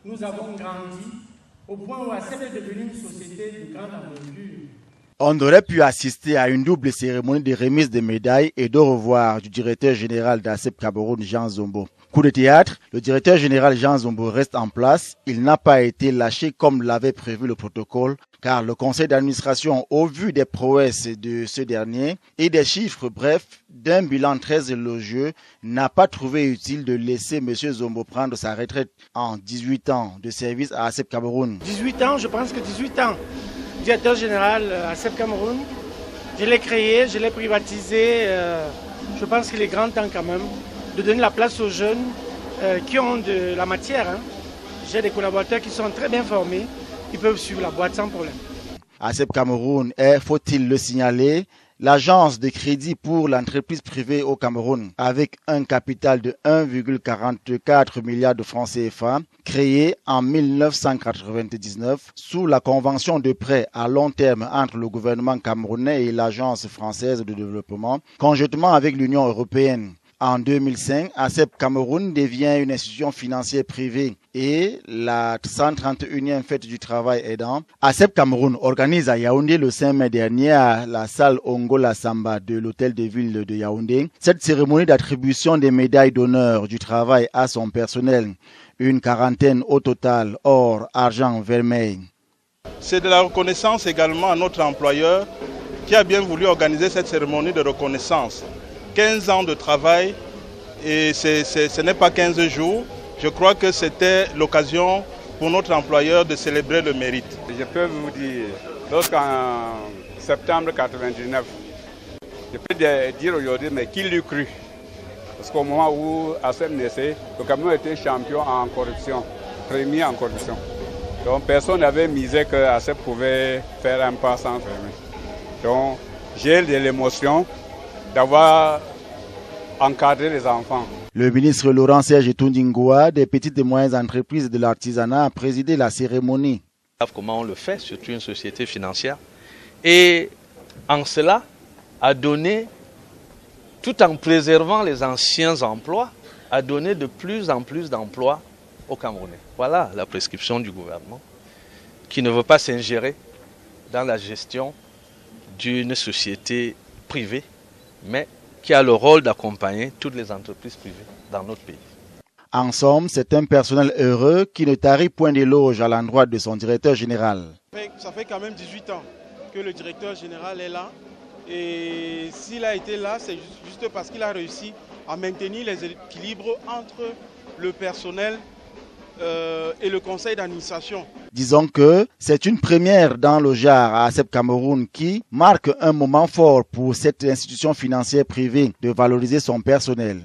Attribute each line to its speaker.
Speaker 1: nous avons grandi au point où ASEP est devenue une société de grande envergure.
Speaker 2: On aurait pu assister à une double cérémonie de remise des médailles et d'au revoir du directeur général d'ASEP Cameroun, Jean Zombo. Coup de théâtre, le directeur général Jean Zombo reste en place. Il n'a pas été lâché comme l'avait prévu le protocole, car le conseil d'administration, au vu des prouesses de ce dernier et des chiffres brefs d'un bilan très élogieux, n'a pas trouvé utile de laisser M. Zombo prendre sa retraite en 18 ans de service à ASEP Cameroun.
Speaker 1: 18 ans, je pense que 18 ans. Directeur général ASEP Cameroun, je l'ai créé, je l'ai privatisé. Je pense qu'il est grand temps quand même de donner la place aux jeunes qui ont de la matière. J'ai des collaborateurs qui sont très bien formés, ils peuvent suivre la boîte sans problème.
Speaker 2: ASEP Cameroun est, faut-il le signaler, l'agence de crédit pour l'entreprise privée au Cameroun, avec un capital de 1,44 milliard de francs CFA, créé en 1999 sous la convention de prêt à long terme entre le gouvernement camerounais et l'agence française de développement, conjointement avec l'Union européenne. En 2005, ASEP Cameroun devient une institution financière privée et la 131e fête du travail aidant. ASEP Cameroun organise à Yaoundé le 5 mai dernier à la salle Ongola Samba de l'hôtel de ville de Yaoundé cette cérémonie d'attribution des médailles d'honneur du travail à son personnel. Une quarantaine au total, or, argent, vermeil.
Speaker 3: C'est de la reconnaissance également à notre employeur qui a bien voulu organiser cette cérémonie de reconnaissance. 15 ans de travail et ce n'est pas 15 jours. Je crois que c'était l'occasion pour notre employeur de célébrer le mérite.
Speaker 4: Je peux vous dire, lorsqu'en septembre 1999, je peux dire aujourd'hui, mais qui l'eût cru? Parce qu'au moment où ASEP naissait, le Cameroun était champion en corruption, premier en corruption. Donc personne n'avait misé que ASEP pouvait faire un pas sans fermer. Donc j'ai de l'émotion d'avoir encadré les enfants.
Speaker 2: Le ministre Laurent Serge Toundingoa des petites et moyennes entreprises de l'artisanat a présidé la cérémonie.
Speaker 5: Comment on le fait, surtout une société financière, et en cela a donné, tout en préservant les anciens emplois, a donné de plus en plus d'emplois aux Camerounais. Voilà la prescription du gouvernement qui ne veut pas s'ingérer dans la gestion d'une société privée, mais qui a le rôle d'accompagner toutes les entreprises privées dans notre pays.
Speaker 2: En somme, c'est un personnel heureux qui ne tarit point d'éloges à l'endroit de son directeur général.
Speaker 6: Ça fait quand même 18 ans que le directeur général est là. Et s'il a été là, c'est juste parce qu'il a réussi à maintenir les équilibres entre le personnel et le conseil d'administration.
Speaker 2: Disons que c'est une première dans le genre à ASEP Cameroun qui marque un moment fort pour cette institution financière privée de valoriser son personnel.